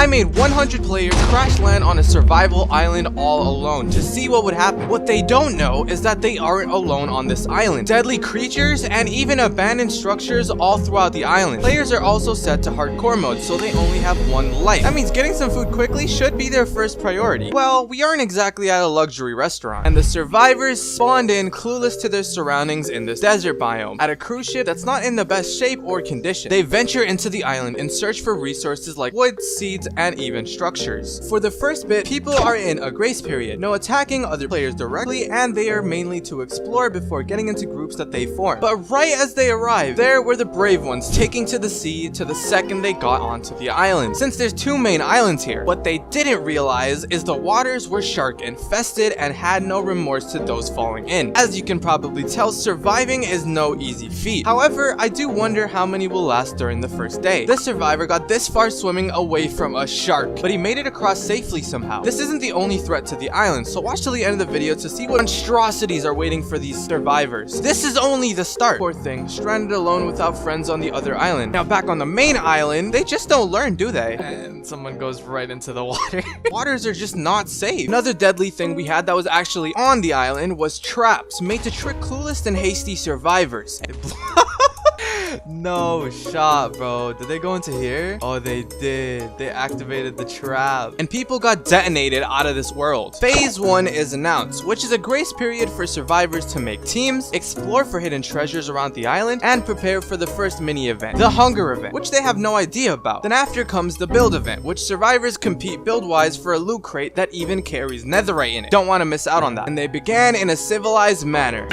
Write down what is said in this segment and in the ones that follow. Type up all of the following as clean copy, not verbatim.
I made 100 players crash land on a survival island all alone to see what would happen. What they don't know is that they aren't alone on this island. Deadly creatures and even abandoned structures all throughout the island. Players are also set to hardcore mode, so they only have one life. That means getting some food quickly should be their first priority. Well, we aren't exactly at a luxury restaurant, and the survivors spawned in clueless to their surroundings in this desert biome at a cruise ship that's not in the best shape or condition. They venture into the island and search for resources like wood, seeds, and even structures. For the first bit, people are in a grace period, no attacking other players directly, and they are mainly to explore before getting into groups that they form. But right as they arrive, there were the brave ones taking to the sea to the second they got onto the island. Since there's two main islands here, what they didn't realize is the waters were shark infested and had no remorse to those falling in. As you can probably tell, surviving is no easy feat. However, I do wonder how many will last during the first day. This survivor got this far swimming away from a shark, but he made it across safely somehow. This isn't the only threat to the island, so watch till the end of the video to see what monstrosities are waiting for these survivors. This is only the start. Poor thing, stranded alone without friends on the other island. Now back on the main island, they just don't learn, do they? And someone goes right into the water. Waters are just not safe. Another deadly thing we had that was actually on the island was traps made to trick clueless and hasty survivors. No shot, bro. Did they go into here? Oh, they did. They activated the trap. And people got detonated out of this world. Phase 1 is announced, which is a grace period for survivors to make teams, explore for hidden treasures around the island, and prepare for the first mini event, the hunger event, which they have no idea about. Then after comes the build event, which survivors compete build-wise for a loot crate that even carries netherite in it. Don't want to miss out on that. And they began in a civilized manner.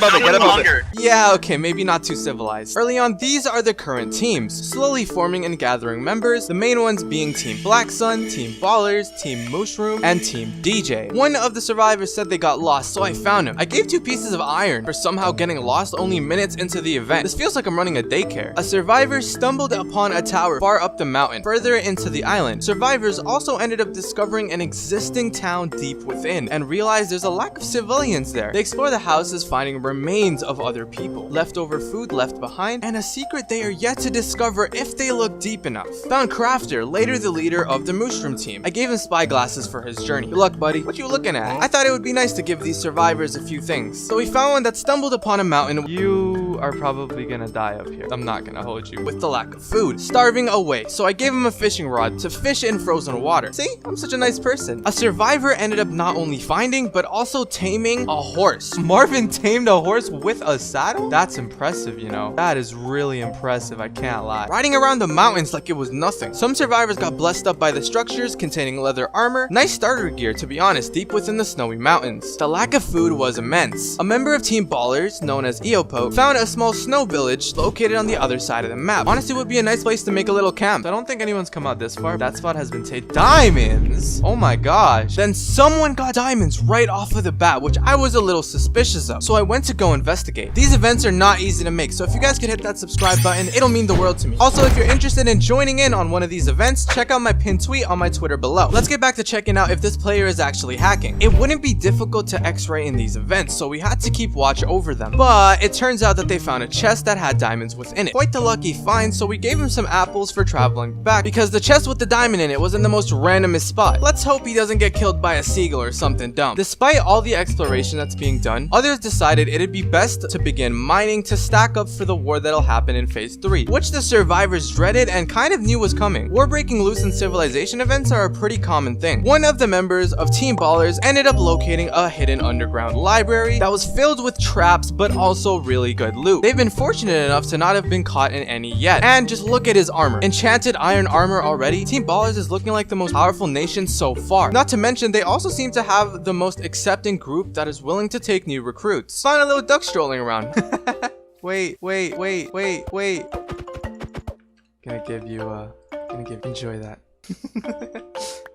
Yeah, okay, maybe not too civilized. Early on, these are the current teams, slowly forming and gathering members, the main ones being Team Black Sun, Team Ballers, Team Mushroom, and Team DJ. One of the survivors said they got lost, so I found him. I gave 2 pieces of iron for somehow getting lost only minutes into the event. This feels like I'm running a daycare. A survivor stumbled upon a tower far up the mountain, further into the island. Survivors also ended up discovering an existing town deep within, and realized there's a lack of civilians there. They explore the houses, finding remains of other people, leftover food left behind, and a secret they are yet to discover if they look deep enough. Found Crafter, later the leader of the Mushroom team. I gave him spy glasses for his journey. Good luck, buddy. What you looking at? I thought it would be nice to give these survivors a few things. So we found one that stumbled upon a mountain. You are probably gonna die up here. I'm not gonna hold you. With the lack of food. Starving away. So I gave him a fishing rod to fish in frozen water. See? I'm such a nice person. A survivor ended up not only finding, but also taming a horse. Marvin tamed a horse with a saddle? That's impressive, you know. That is really impressive, I can't lie. Riding around the mountains like it was nothing. Some survivors got blessed up by the structures containing leather armor. Nice starter gear, to be honest, deep within the snowy mountains. The lack of food was immense. A member of Team Ballers, known as Eopo, found a small snow village located on the other side of the map. Honestly, it would be a nice place to make a little camp. I don't think anyone's come out this far. That spot has been taken. Diamonds! Oh my gosh. Then someone got diamonds right off of the bat, which I was a little suspicious of. So I went to go investigate. These events are not easy to make, so if you guys could hit that subscribe button, it'll mean the world to me. Also, if you're interested in joining in on one of these events, check out my pinned tweet on my Twitter below. Let's get back to checking out if this player is actually hacking. It wouldn't be difficult to X-ray in these events, so we had to keep watch over them. But it turns out that they found a chest that had diamonds within it. Quite the lucky find, so we gave him some apples for traveling back, because the chest with the diamond in it was in the most randomest spot. Let's hope he doesn't get killed by a seagull or something dumb. Despite all the exploration that's being done, others decided it'd be best to begin mining to stack up for the war that'll happen in phase 3, which the survivors dreaded and kind of knew was coming. War breaking loose in civilization events are a pretty common thing. One of the members of Team Ballers ended up locating a hidden underground library that was filled with traps but also really good loot. They've been fortunate enough to not have been caught in any yet. And just look at his armor. Enchanted iron armor already. Team Ballers is looking like the most powerful nation so far. Not to mention, they also seem to have the most accepting group that is willing to take new recruits. Find a little duck strolling around. Wait. Enjoy that.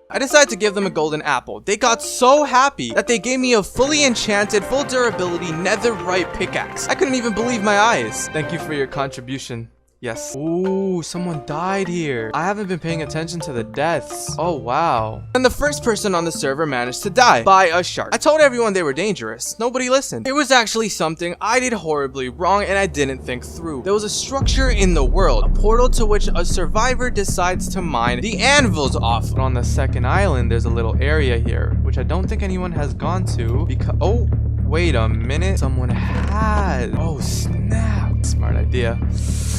I decided to give them a golden apple. They got so happy that they gave me a fully enchanted, full durability netherite pickaxe. I couldn't even believe my eyes. Thank you for your contribution. Yes. Ooh, someone died here. I haven't been paying attention to the deaths. Oh, wow. And the first person on the server managed to die by a shark. I told everyone they were dangerous. Nobody listened. It was actually something I did horribly wrong and I didn't think through. There was a structure in the world, a portal to which a survivor decides to mine the anvils off. But on the second island, there's a little area here, which I don't think anyone has gone to because... Oh, wait a minute. Someone had... Oh, snap. Smart idea.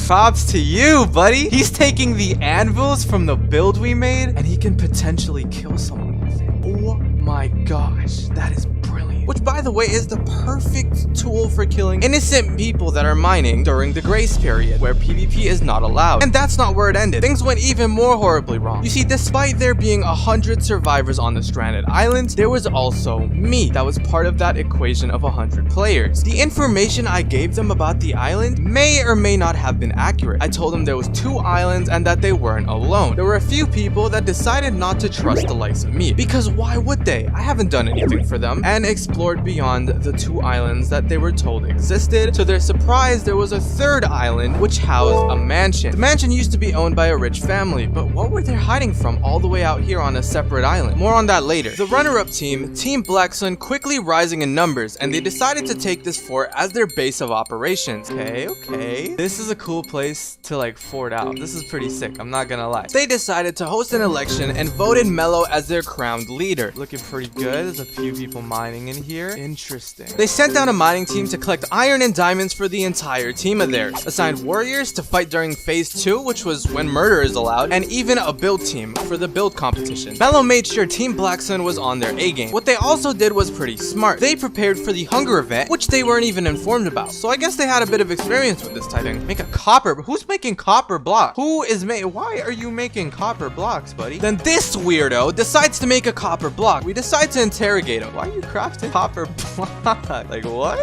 Props to you, buddy. He's taking the anvils from the build we made, and he can potentially kill someone with it. Oh my gosh, that is brilliant. Which, by the way, is the perfect tool for killing innocent people that are mining during the grace period, where PvP is not allowed. And that's not where it ended. Things went even more horribly wrong. You see, despite there being 100 survivors on the stranded island, there was also me that was part of that equation of 100 players. The information I gave them about the island may or may not have been accurate. I told them there was 2 islands and that they weren't alone. There were a few people that decided not to trust the likes of me, because why would they? I haven't done anything for them, and explored beyond the 2 islands that they were told existed. To their surprise, there was a 3rd island which housed a mansion. The mansion used to be owned by a rich family, but what were they hiding from all the way out here on a separate island? More on that later. The runner-up team, Team Black Sun, quickly rising in numbers, and they decided to take this fort as their base of operations. Okay. This is a cool place to like fort out. This is pretty sick, I'm not gonna lie. They decided to host an election and voted Mello as their crowned leader. Looking pretty good. There's a few people mining in here. Interesting. They sent down a mining team to collect iron and diamonds for the entire team of theirs, assigned warriors to fight during phase 2, which was when murder is allowed, and even a build team for the build competition. Mello made sure Team Black Sun was on their A game. What they also did was pretty smart. They prepared for the hunger event, which they weren't even informed about. So I guess they had a bit of experience with this type thing. Make a copper. Who's making copper blocks? Why are you making copper blocks, buddy? Then this weirdo decides to make a copper block. We decide to interrogate him. Why are you crafting copper block? Like what?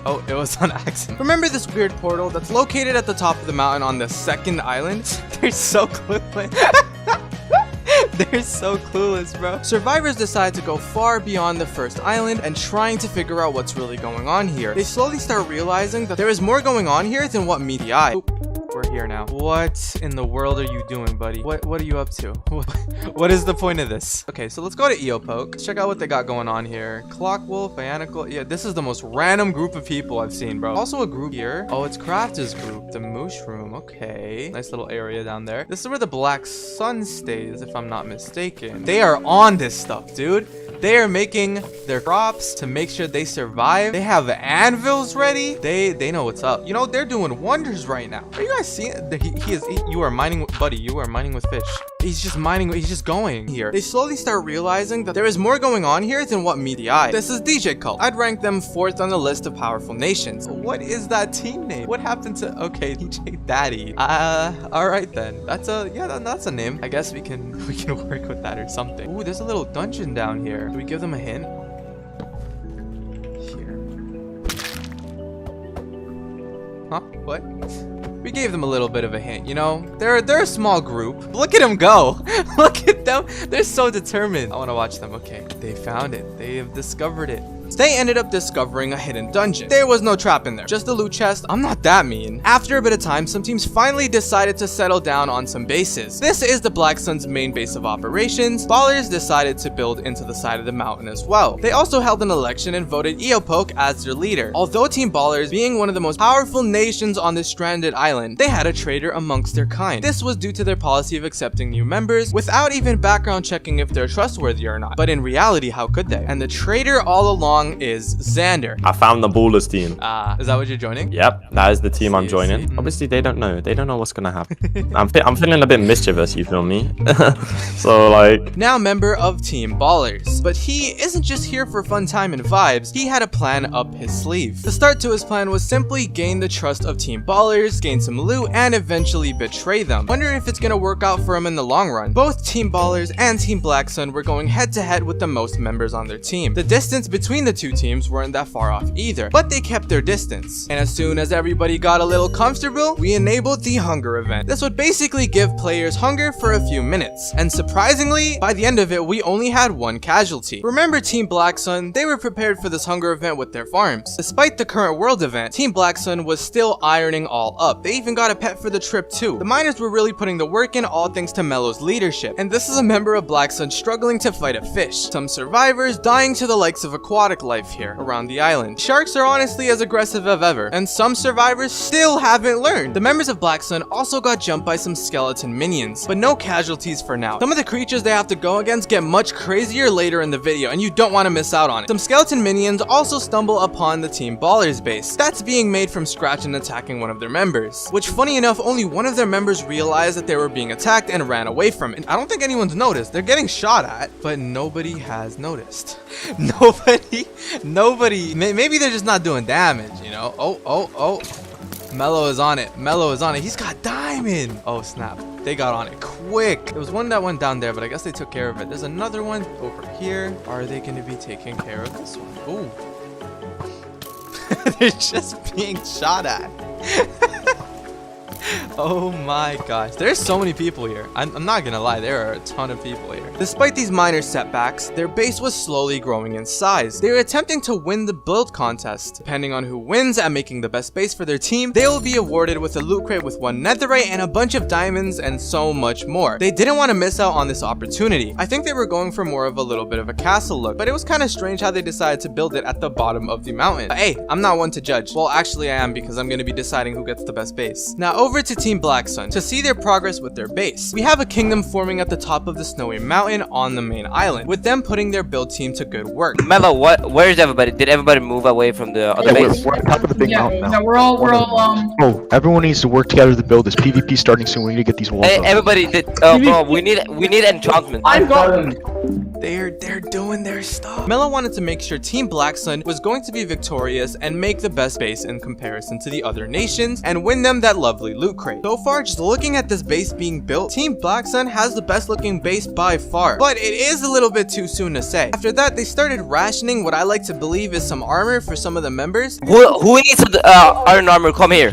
Oh, it was on accident. Remember this weird portal that's located at the top of the mountain on the 2nd island? They're so clueless. They're so clueless, bro. Survivors decide to go far beyond the 1st island and trying to figure out what's really going on here. They slowly start realizing that there is more going on here than what meets the eye. We're here now. What in the world are you doing, buddy? What are you up to? What is the point of this? Okay, so let's go to Eopoke. Let's check out what they got going on here. Clockwolf, Bionicle. Yeah, this is the most random group of people I've seen, bro. Also a group here. Oh, it's Crafter's group. The Moosh Room. Okay. Nice little area down there. This is where the Black Sun stays, if I'm not mistaken. They are on this stuff, dude. They are making their crops to make sure they survive. They have anvils ready. They know what's up. You know, they're doing wonders right now. Are you guys seeing? You are mining, buddy. You are mining with fish. He's just mining. He's just going here. They slowly start realizing that there is more going on here than what meets the eye. This is DJ Cult. I'd rank them 4th on the list of powerful nations. What is that team name? What happened to? Okay, DJ Daddy. All right then. That's a name. I guess we can work with that or something. Ooh, there's a little dungeon down here. Do we give them a hint? Here. Huh? What? We gave them a little bit of a hint, you know? They're a small group. Look at them go. Look at them. They're so determined. I want to watch them. Okay, they found it. They have discovered it. They ended up discovering a hidden dungeon. There was no trap in there, just a loot chest. I'm not that mean. After a bit of time, some teams finally decided to settle down on some bases. This is the Black Sun's main base of operations. Ballers decided to build into the side of the mountain as well. They also held an election and voted Eopoke as their leader. Although Team Ballers, being one of the most powerful nations on this stranded island, they had a traitor amongst their kind. This was due to their policy of accepting new members without even background checking if they're trustworthy or not. But in reality, how could they? And the traitor all along is Xander. I found the Ballers team. Is that what you're joining? Yep, that is the team I'm joining. Obviously, they don't know. They don't know what's gonna happen. I'm feeling a bit mischievous, you feel me? So, like... Now member of Team Ballers. But he isn't just here for fun time and vibes. He had a plan up his sleeve. The start to his plan was simply gain the trust of Team Ballers, gain some loot, and eventually betray them. Wonder if it's gonna work out for him in the long run. Both Team Ballers and Team Black Sun were going head to head with the most members on their team. The distance between the the two teams weren't that far off either, but they kept their distance. And as soon as everybody got a little comfortable, we enabled the hunger event. This would basically give players hunger for a few minutes, and surprisingly, by the end of it, we only had one casualty. Remember Team Black Sun? They were prepared for this hunger event with their farms. Despite the current world event, Team Black Sun was still ironing all up. They even got a pet for the trip too. The miners were really putting the work in, all thanks to Mello's leadership. And this is a member of Black Sun struggling to fight a fish. Some survivors dying to the likes of aquatic life here around the island. Sharks are honestly as aggressive as ever, and some survivors still haven't learned. The members of Black Sun also got jumped by some skeleton minions, but no casualties for now. Some of the creatures they have to go against get much crazier later in the video, and you don't want to miss out on it. Some skeleton minions also stumble upon the Team Ballers base. That's being made from scratch and attacking one of their members, which funny enough, only one of their members realized that they were being attacked and ran away from it. I don't think anyone's noticed. They're getting shot at, but nobody has noticed. Nobody, maybe they're just not doing damage, you know? Oh. Mello is on it. Mello is on it. He's got diamond. Oh, snap. They got on it quick. There was one that went down there, but I guess they took care of it. There's another one over here. Are they going to be taking care of this one? Ooh. They're just being shot at. Oh my gosh, there's so many people here. I'm not gonna lie, there are a ton of people here. Despite these minor setbacks, their base was slowly growing in size. They were attempting to win the build contest. Depending on who wins at making the best base for their team, they will be awarded with a loot crate with 1 netherite and a bunch of diamonds and so much more. They didn't want to miss out on this opportunity. I think they were going for more of a little bit of a castle look, but it was kind of strange how they decided to build it at the bottom of the mountain. But hey, I'm not one to judge. Well, actually I am, because I'm going to be deciding who gets the best base. Now over to Team Black Sun to see their progress with their base. We have a kingdom forming at the top of the snowy mountain on the main island, with them putting their build team to good work. Mello, where's everybody? Did everybody move away from the other base? We're on top of the big mountain now. No, we're all Oh, everyone needs to work together to build this. PvP starting soon. We need to get these walls Hey, up. everybody did. Bro, we need enchantment. I'm going. They're doing their stuff. Mello wanted to make sure Team Black Sun was going to be victorious and make the best base in comparison to the other nations and win them that lovely loot crate. So far, just looking at this base being built, Team Black Sun has the best looking base by far, but it is a little bit too soon to say. After that, they started rationing what I like to believe is some armor for some of the members. Who needs iron armor? Come here.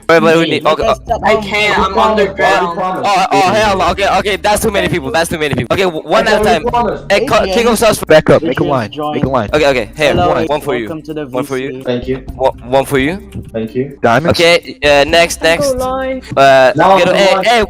Everybody who need. Okay. I can't. I'm underground. Oh hell. Okay. That's too many people. Okay, one at a time. Hey, King of Sauce. Back up. Make a line. Okay. Here, Hello, one for you. welcome to the One for you. VC. Thank you. One for you. Thank you. Diamonds. Okay. Next. Hey, one at a time. Okay.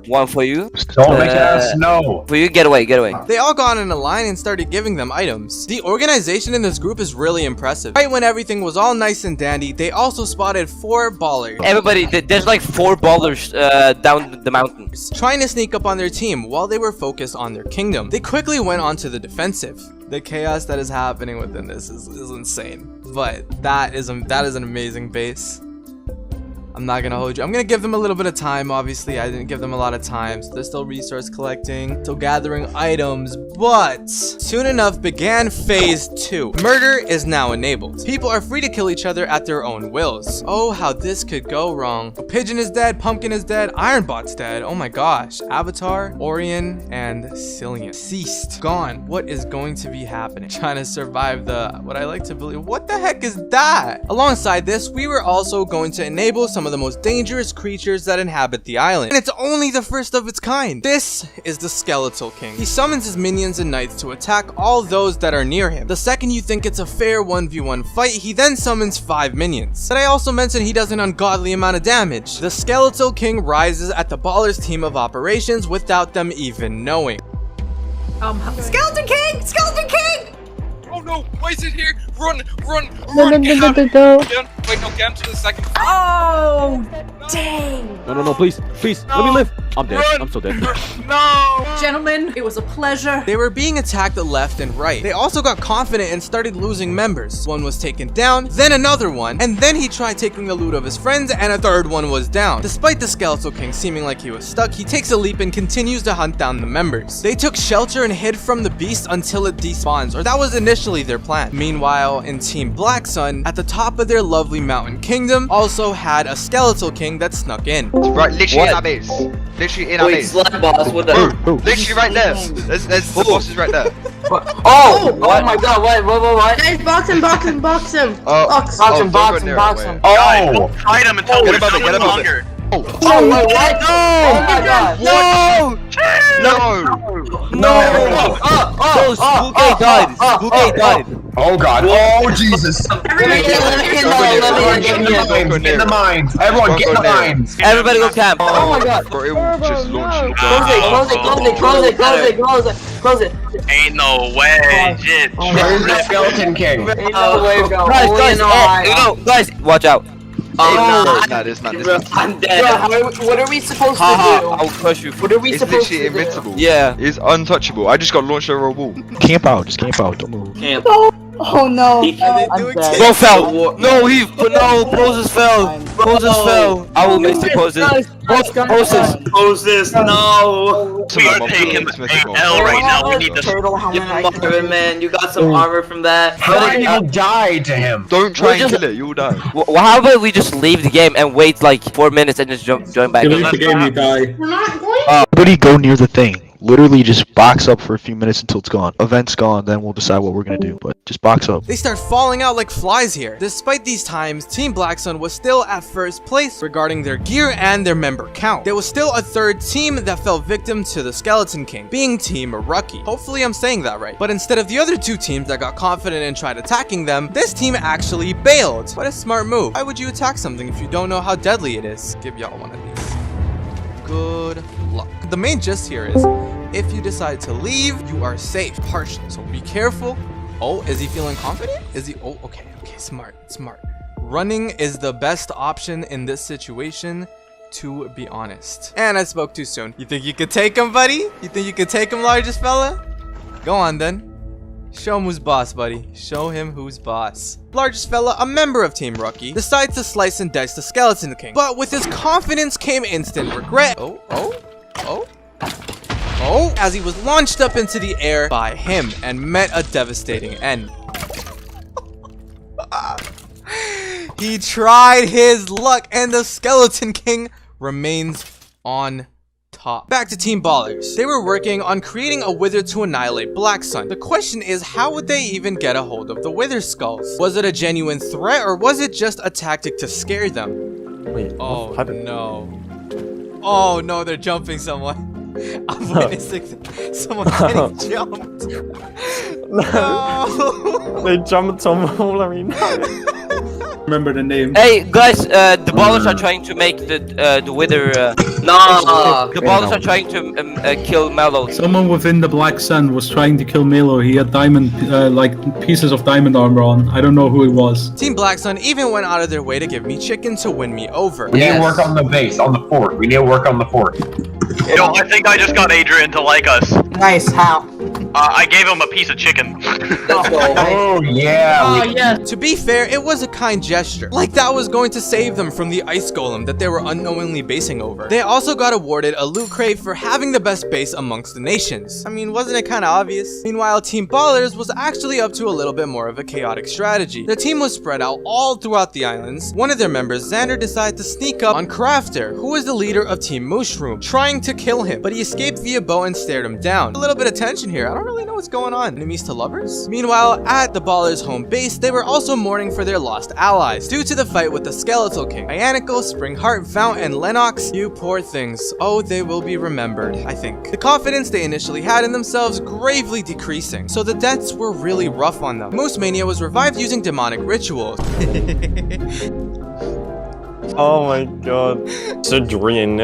One for you. Don't make us no. For you, get away. They all got in a line and started giving them items. The organization in this group is really impressive. Right when everything was all nice and dandy, they also spotted 4 ballers. Everybody, there's like 4 ballers down the mountain. Trying to sneak up on their team while they were focused on their kingdom. They quickly went onto the defensive. The chaos that is happening within this is insane. But that is an amazing base. I'm not gonna hold you. I'm gonna give them a little bit of time. Obviously, I didn't give them a lot of time, so they're still resource collecting, still gathering items, but soon enough began phase 2. Murder is now enabled. People are free to kill each other at their own wills. Oh, how this could go wrong. Pigeon is dead, Pumpkin is dead, Ironbot's dead. Oh my gosh. Avatar, Orion, and Cillian. Ceased. Gone. What is going to be happening? Trying to survive what I like to believe. What the heck is that? Alongside this, we were also going to enable some of the most dangerous creatures that inhabit the island, and it's only the first of its kind. This is the Skeletal King. He summons his minions and knights to attack all those that are near him. The second you think it's a fair 1v1 fight, he then summons 5 minions. But I also mentioned he does an ungodly amount of damage. The Skeletal King rises at the Ballers team of operations without them even knowing. Skeleton King! Skeleton King! Oh no, why is it here? Run! No. Wait, no, get him to the second floor. Oh, dang. No, please, let me live. I'm dead. Run. I'm so dead. No! Gentlemen, it was a pleasure. They were being attacked left and right. They also got confident and started losing members. One was taken down, then another one, and then he tried taking the loot of his friends, and a third one was down. Despite the Skeletal King seeming like he was stuck, he takes a leap and continues to hunt down the members. They took shelter and hid from the beast until it despawns, or that was initially actually their plan. Meanwhile, in Team Black Sun, at the top of their lovely mountain kingdom, also had a skeletal king that snuck in. Right, literally in our base. Literally in our Wait, base. slap boss, what the? Literally right there. There's the boss is right there. Oh my god, what? Guys, box him, box him, box him. Box Box. box him. Oh! Hide him until Get we're above it, no get above it. longer. Oh, wait, what? Oh my god! No! Spooky died! Spooky died! Oh god. Oh Jesus. Everybody Get in the mines. Everyone get in the mines. Everybody go camp! Oh my god. Bro, it will just launch you. Close it. Ain't no way, shit. Where's the Skeleton King? Guys, watch out! This man. I'm dead. What are we supposed to I'll crush you. What are we It's supposed literally to do? invincible. Yeah. It's untouchable. I just got launched over a wall. Camp out, just camp out, don't move. Oh no. Bro fell! No, Poses fell! Poses fell! I will miss the Poses. Poses, no. We are Someone taking please, an Mr. L right now. We need to. Turtle helmet. Marvin, man, you got some armor from that. How many people died to him? Don't try and just- kill it, you'll die. Well, how about we just leave the game and wait like 4 minutes and just join back in? We're not going. Nobody go near the thing. Literally just box up for a few minutes until it's gone. Event's gone, then we'll decide what we're gonna do. But just box up. They start falling out like flies here. Despite these times, Team Black Sun was still at first place regarding their gear and their member count. There was still a third team that fell victim to the Skeleton King, being Team Rucky. Hopefully I'm saying that right. But instead of the other two teams that got confident and tried attacking them, this team actually bailed. What a smart move. Why would you attack something if you don't know how deadly it is? Give y'all one of these. Good luck. The main gist here is, if you decide to leave, you are safe, partially, so be careful. Oh, is he feeling confident? Is he? Oh, okay, smart. Running is the best option in this situation, to be honest. And I spoke too soon. You think you could take him, buddy? You think you could take him, largest fella? Go on, then. Show him who's boss, buddy. Show him who's boss. Largest fella, a member of Team Rucky, decides to slice and dice the Skeleton King. But with his confidence came instant regret. Oh, as he was launched up into the air by him and met a devastating end. He tried his luck and the Skeleton King remains on top. Back to Team Ballers. They were working on creating a wither to annihilate Black Sun. The question is, how would they even get a hold of the wither skulls? Was it a genuine threat or was it just a tactic to scare them? Wait, Oh what happened? no. Oh no, they're jumping someone. I'm witnessing someone getting jumped. No. They jumped on Wolverine. Remember the name. Hey guys, the ballers are trying to make the wither. The ballers are trying to kill Mellow. Someone within the Black Sun was trying to kill Melo. He had diamond, like pieces of diamond armor on. I don't know who it was. Team Black Sun even went out of their way to give me chicken to win me over. We need to work on the base, on the fort. We need to work on the fort. Yo, I think I just got Adrian to like us. Nice. How? I gave him a piece of chicken. Oh yeah. Yeah. To be fair, it was a kind gesture. Like that was going to save them from the ice golem that they were unknowingly basing over. They also got awarded a loot crate for having the best base amongst the nations. I mean, wasn't it kind of obvious? Meanwhile, Team Ballers was actually up to a little bit more of a chaotic strategy. Their team was spread out all throughout the islands. One of their members, Xander, decided to sneak up on Crafter, who was the leader of Team Mushroom, trying to kill him, but he escaped via bow and stared him down. A little bit of tension here. I don't really know what's going on. Enemies to lovers? Meanwhile, at the Ballers' home base, they were also mourning for their lost allies due to the fight with the Skeletal King. Ianical, Springheart, Fount, and Lennox. You poor things. Oh, they will be remembered, I think. The confidence they initially had in themselves gravely decreasing, so the deaths were really rough on them. Moose Mania was revived using demonic rituals. Oh my god. Sidrian.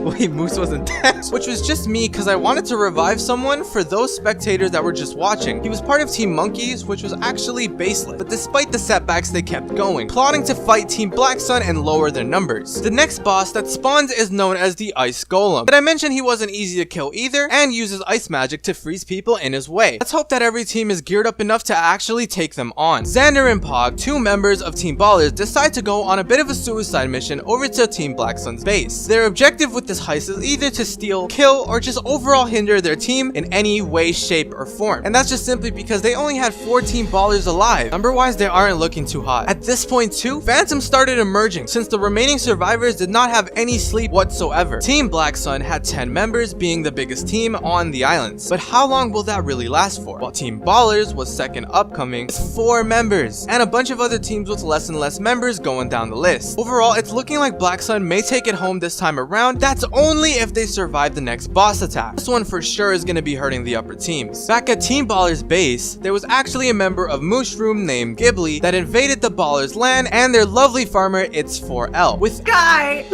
Wait, Moose wasn't dead. Which was just me because I wanted to revive someone for those spectators that were just watching. He was part of Team Monkeys, which was actually baseless. But despite the setbacks, they kept going, plotting to fight Team Black Sun and lower their numbers. The next boss that spawns is known as the Ice Golem. But I mentioned he wasn't easy to kill either and uses ice magic to freeze people in his way. Let's hope that every team is geared up enough to actually take them on. Xander and Pog, two members of Team Ballers, decide to go on a bit of a suicide mission over to Team Black Sun's base. Their objective with this heist is either to steal, kill, or just overall hinder their team in any way, shape, or form. And that's just simply because they only had 14 ballers alive. Number-wise, they aren't looking too hot. At this point too, phantoms started emerging since the remaining survivors did not have any sleep whatsoever. Team Black Sun had 10 members, being the biggest team on the islands. But how long will that really last for? While Team Ballers was second upcoming with 4 members, and a bunch of other teams with less and less members going down the list. Overall, it's looking like Black Sun may take it home this time around. That's only if they survive the next boss attack. This one for sure is going to be hurting the upper teams. Back at Team Ballers base, there was actually a member of Mushroom named Ghibli that invaded the Ballers land and their lovely farmer It's 4L with Guy!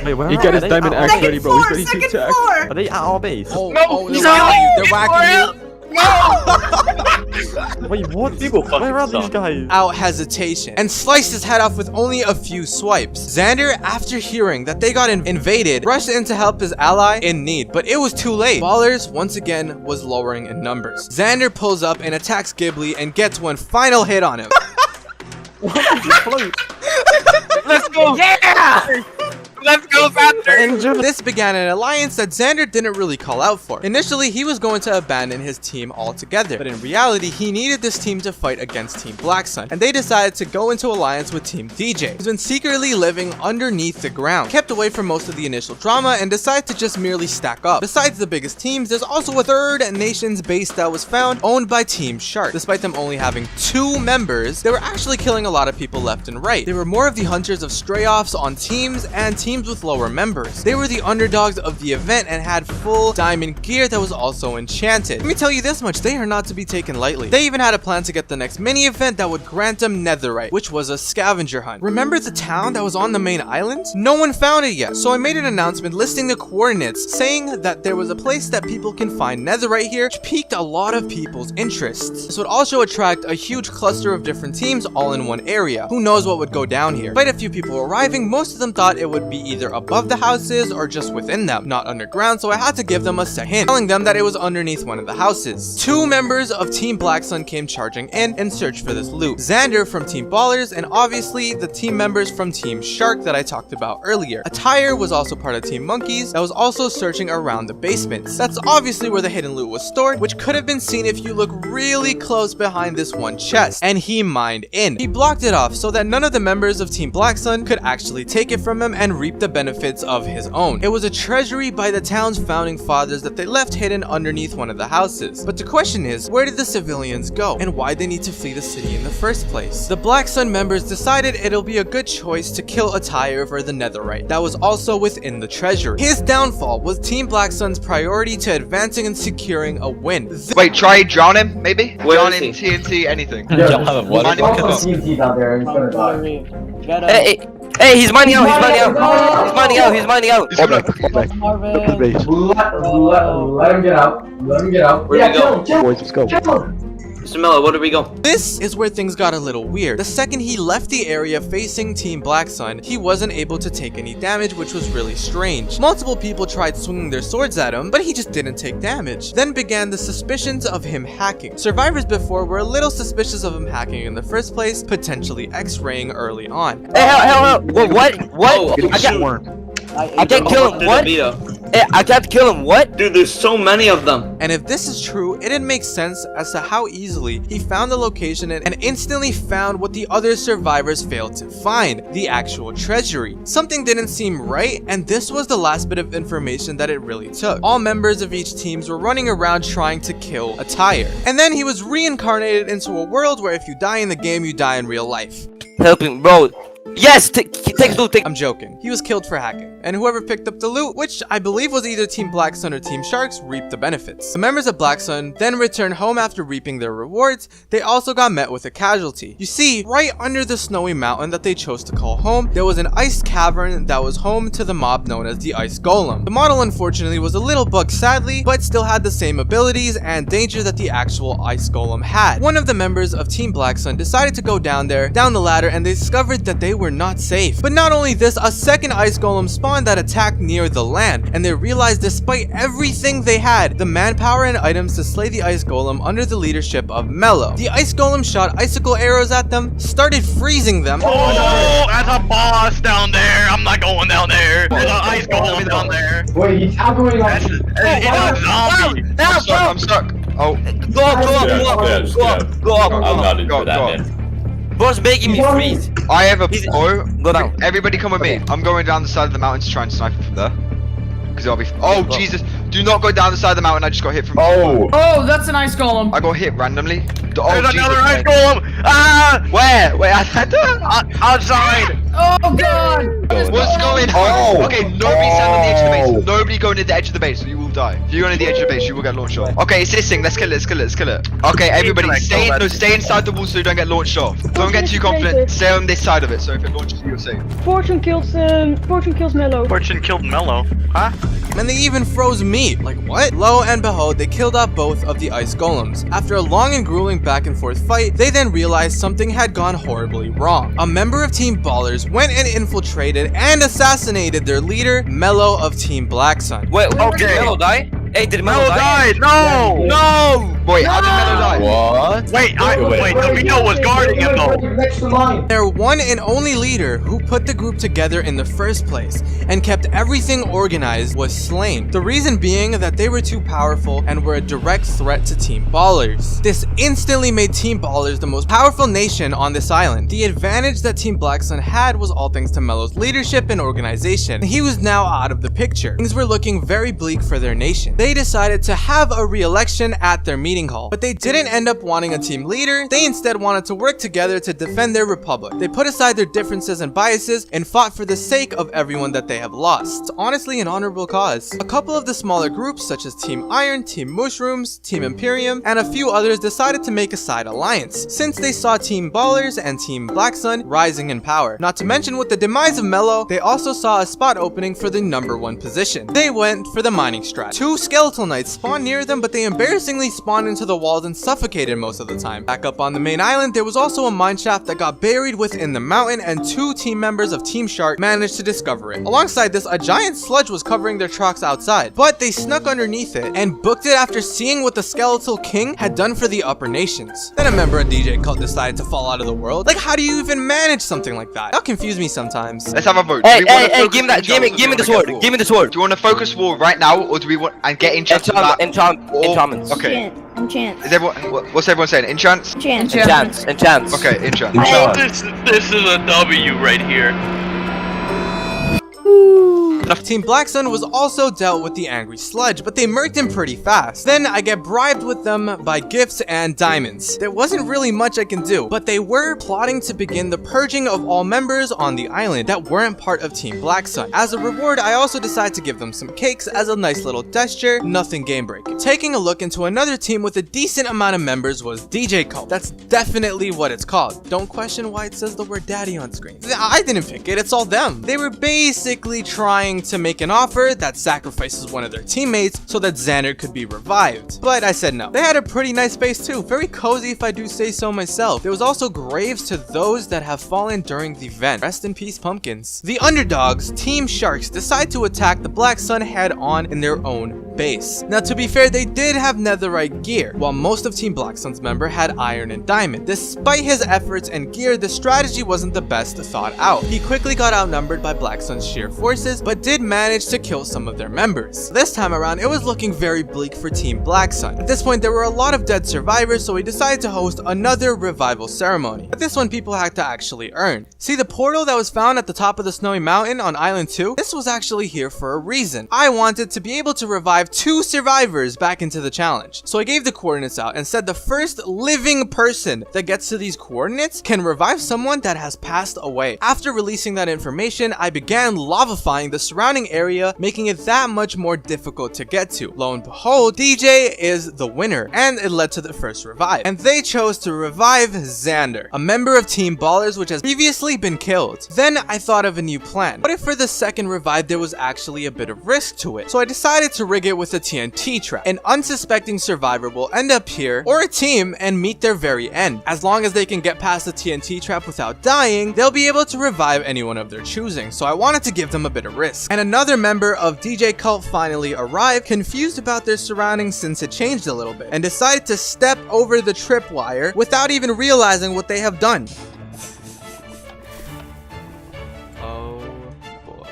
Wait, where He are got his they? diamond axe ready, bro. He's ready to attack. Are they at our base? oh, No, oh, they're he's whacking you. not. They're whacking you. Wait, what? Where are these guys? Out hesitation and sliced his head off with only a few swipes. Xander, after hearing that they got invaded, rushed in to help his ally in need, but it was too late. Ballers once again was lowering in numbers. Xander pulls up and attacks Ghibli and gets one final hit on him. Let's go! Yeah! Let's go, Xander! This began an alliance that Xander didn't really call out for. Initially, he was going to abandon his team altogether, but in reality, he needed this team to fight against Team Black Sun, and they decided to go into alliance with Team DJ, who's been secretly living underneath the ground, kept away from most of the initial drama, and decided to just merely stack up. Besides the biggest teams, there's also a third nation's base that was found, owned by Team Shark. Despite them only having 2 members, they were actually killing a lot of people left and right. They were more of the hunters of stray-offs on teams and teams with lower members. They were the underdogs of the event and had full diamond gear that was also enchanted. Let me tell you this much, they are not to be taken lightly. They even had a plan to get the next mini event that would grant them netherite, which was a scavenger hunt. Remember the town that was on the main island? No one found it yet, so I made an announcement listing the coordinates, saying that there was a place that people can find netherite here, which piqued a lot of people's interests. This would also attract a huge cluster of different teams all in one area. Who knows what would go down here? Despite a few people arriving, most of them thought it would be either above the houses or just within them, not underground, so I had to give them a second hint, telling them that it was underneath one of the houses. 2 members of Team Black Sun came charging in search for this loot. Xander from Team Ballers, and obviously the team members from Team Shark that I talked about earlier. Attire was also part of Team Monkeys that was also searching around the basements. That's obviously where the hidden loot was stored, which could have been seen if you look really close behind this one chest, and he mined in. He blocked it off so that none of the members of Team Black Sun could actually take it from him and reap the benefits of his own. It was a treasury by the town's founding fathers that they left hidden underneath one of the houses. But the question is, where did the civilians go, and why they need to flee the city in the first place? The Black Sun members decided it'll be a good choice to kill Attire for the netherite that was also within the treasury. His downfall was Team Black Sun's priority to advancing and securing a win. Wait, try drown him, maybe? Where Drown is him, TNT, anything. Hey, he's mining out, he's mining out. He's mining out, he's mining out. He's gonna... Up to the base. Let him get out. Let him get out. Where do we go? Boys, let's go. Mr. Mello, where do we go? This is where things got a little weird. The second he left the area facing Team Black Sun, he wasn't able to take any damage, which was really strange. Multiple people tried swinging their swords at him, but he just didn't take damage. Then began the suspicions of him hacking. Survivors before were a little suspicious of him hacking in the first place, potentially X-raying early on. Hey, hell, what? Oh, I can't kill him, what? Hey, I can't kill him, what? Dude, there's so many of them. And if this is true, it didn't make sense as to how easily he found the location and instantly found what the other survivors failed to find, the actual treasury. Something didn't seem right, and this was the last bit of information that it really took. All members of each teams were running around trying to kill Attire. And then he was reincarnated into a world where if you die in the game, you die in real life. Helping, bro. Yes, take loot, take. I'm joking. He was killed for hacking, and whoever picked up the loot, which I believe was either Team Black Sun or Team Sharks, reaped the benefits. The members of Black Sun then returned home after reaping their rewards. They also got met with a casualty. You see, right under the snowy mountain that they chose to call home, there was an ice cavern that was home to the mob known as the Ice Golem. The model unfortunately was a little bugged sadly, but still had the same abilities and danger that the actual Ice Golem had. One of the members of Team Black Sun decided to go down the ladder, and they discovered that they were not safe. But not only this, a second ice golem spawned that attacked near the land, and they realized despite everything they had, the manpower and items to slay the ice golem under the leadership of Mello. The ice golem shot icicle arrows at them, started freezing them. Oh, that's a boss down there. I'm not going down there. There's an ice golem down there. Wait, he's going like. It's a zombie. I'm stuck. Oh, Go up. I'm not into that. Boss making me freeze. I have a bow. Go down. Everybody come with me. I'm going down the side of the mountain to try and snipe it from there. Because it'll be. Oh, Jesus. Do not go down the side of the mountain. I just got hit from. Oh, that's an ice golem. I got hit randomly. Oh, There's Jesus. another ice golem. Ah! Where? Wait, Outside. Oh god. What's going on? Okay, nobody stand on the edge of the base. Nobody go near the edge of the base, or you will die. If you go near the edge of the base, you will get launched off. Okay, it's this thing. Let's kill it. Let's kill it. Okay, everybody, stay inside the wall so you don't get launched off. Don't get too confident. Stay on this side of it, so if it launches you, you're safe. Fortune kills Mello. Fortune killed Mello. Huh? And they even froze me. Like what? Lo and behold, they killed off both of the ice golems. After a long and grueling back and forth fight, they then realized something had gone horribly wrong. A member of Team Ballers went and infiltrated and assassinated their leader, Mello of Team Black Sun. Wait, did Mello die? Hey, did Mello die? No! No! Wait, how did Mello die? What? Wait, Davino was guarding him though. Their one and only leader, who put the group together in the first place and kept everything organized, was slain. The reason being that they were too powerful and were a direct threat to Team Ballers. This instantly made Team Ballers the most powerful nation on this island. The advantage that Team Black Sun had was all thanks to Mello's leadership and organization. He was now out of the picture. Things were looking very bleak for their nation. They decided to have a re-election at their meeting hall, but they didn't end up wanting a team leader. They instead wanted to work together to defend their republic. They put aside their differences and biases and fought for the sake of everyone that they have lost. It's honestly an honorable cause. A couple of the smaller groups such as Team Iron, Team Mushrooms, Team Imperium, and a few others decided to make a side alliance, since they saw Team Ballers and Team Black Sun rising in power. Not to mention, with the demise of Mello, they also saw a spot opening for the #1 position. They went for the mining strat. Two skeletal knights spawned near them, but they embarrassingly spawned into the walls and suffocated most of the time. Back up on the main island, there was also a mine shaft that got buried within the mountain, and two team members of Team Shark managed to discover it. Alongside this, a giant sludge was covering their trucks outside, but they snuck underneath it and booked it after seeing what the Skeletal King had done for the upper nations. Then a member of DJ Cult decided to fall out of the world. Like, how do you even manage something like that? That confused me sometimes. Let's have a vote. Hey, give me the sword. Give me the sword. Do you want to focus war right now, or do we want and get enchantments? Enchantments. Okay. Enchant. Is everyone? What's everyone saying? Enchants? Enchants. Okay, enchants. This is a W right here. Team Black Sun was also dealt with the angry sludge, but they murked him pretty fast. Then I get bribed with them by gifts and diamonds. There wasn't really much I can do, but they were plotting to begin the purging of all members on the island that weren't part of Team Black Sun. As a reward, I also decided to give them some cakes as a nice little gesture, nothing game breaking. Taking a look into another team with a decent amount of members was DJ Cult. That's definitely what it's called. Don't question why it says the word daddy on screen. I didn't pick it, it's all them. They were basically trying to make an offer that sacrifices one of their teammates so that Xander could be revived. But I said no. They had a pretty nice base too, very cozy if I do say so myself. There was also graves to those that have fallen during the event. Rest in peace, pumpkins. The underdogs, Team Sharks, decide to attack the Black Sun head on in their own base. Now, to be fair, they did have netherite gear, while most of Team Black Sun's member had iron and diamond. Despite his efforts and gear, the strategy wasn't the best thought out. He quickly got outnumbered by Black Sun's sheer forces, but did manage to kill some of their members. This time around, it was looking very bleak for Team Black Sun. At this point, there were a lot of dead survivors, so he decided to host another revival ceremony. But this one people had to actually earn. See the portal that was found at the top of the snowy mountain on Island 2? This was actually here for a reason. I wanted to be able to revive 2 survivors back into the challenge. So I gave the coordinates out and said the first living person that gets to these coordinates can revive someone that has passed away. After releasing that information, I began lavifying the surrounding area, making it that much more difficult to get to. Lo and behold, DJ is the winner, and it led to the first revive. And they chose to revive Xander, a member of Team Ballers which has previously been killed. Then I thought of a new plan. What if for the second revive there was actually a bit of risk to it? So I decided to rig it target with a TNT trap. An unsuspecting survivor will end up here, or a team, and meet their very end. As long as they can get past the TNT trap without dying, they'll be able to revive anyone of their choosing, so I wanted to give them a bit of risk. And another member of DJ Cult finally arrived, confused about their surroundings since it changed a little bit, and decided to step over the tripwire without even realizing what they have done. Oh boy.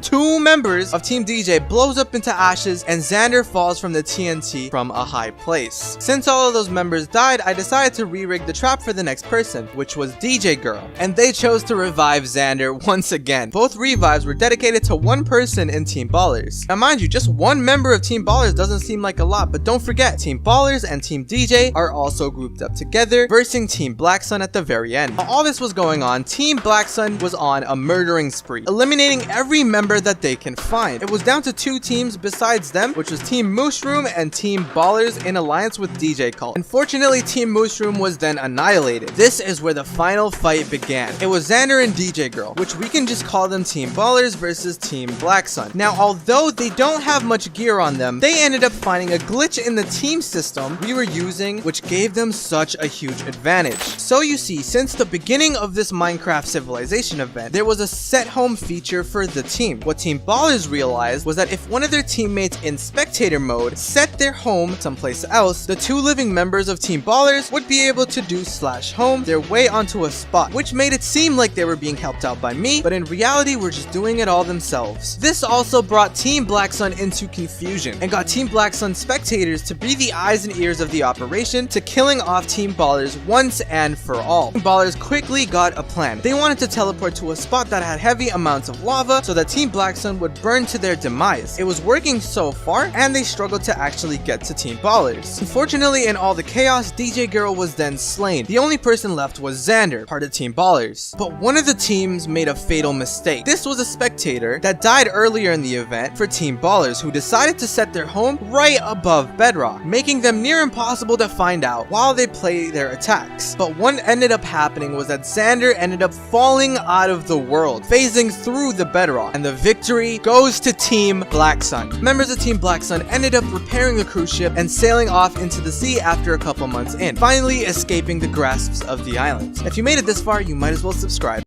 Two members of Team DJ blows up into ashes and Xander falls from the TNT from a high place. Since all of those members died, I decided to re-rig the trap for the next person, which was DJ Girl, and they chose to revive Xander once again. Both revives were dedicated to one person in Team Ballers. Now mind you, just one member of Team Ballers doesn't seem like a lot, but don't forget, Team Ballers and Team DJ are also grouped up together, versing Team Black Sun at the very end. While all this was going on, Team Black Sun was on a murdering spree, eliminating every member that they can find. It was down to two teams besides them, which was Team Mushroom and Team Ballers in alliance with DJ Cult. Unfortunately, Team Mushroom was then annihilated. This is where the final fight began. It was Xander and DJ Girl, which we can just call them Team Ballers versus Team Black Sun. Now, although they don't have much gear on them, they ended up finding a glitch in the team system we were using, which gave them such a huge advantage. So you see, since the beginning of this Minecraft Civilization event, there was a set home feature for the team. What Team Ballers realized was that if one of their teammates in spectator mode set their home someplace else, the two living members of Team Ballers would be able to do /home their way onto a spot, which made it seem like they were being helped out by me, but in reality were just doing it all themselves. This also brought Team Black Sun into confusion and got Team Black Sun spectators to be the eyes and ears of the operation to killing off Team Ballers once and for all. Team Ballers quickly got a plan. They wanted to teleport to a spot that had heavy amounts of lava so that Team Black Sun would burn to their demise. It was working so far, and they struggled to actually get to Team Ballers. Unfortunately, in all the chaos, DJ Girl was then slain. The only person left was Xander, part of Team Ballers. But one of the teams made a fatal mistake. This was a spectator that died earlier in the event for Team Ballers, who decided to set their home right above bedrock, making them near impossible to find out while they play their attacks. But what ended up happening was that Xander ended up falling out of the world, phasing through the bedrock, and the victory goes to Team Black Sun. Members of Team Black Sun ended up repairing the cruise ship and sailing off into the sea after a couple months in, finally escaping the grasps of the island. If you made it this far, you might as well subscribe.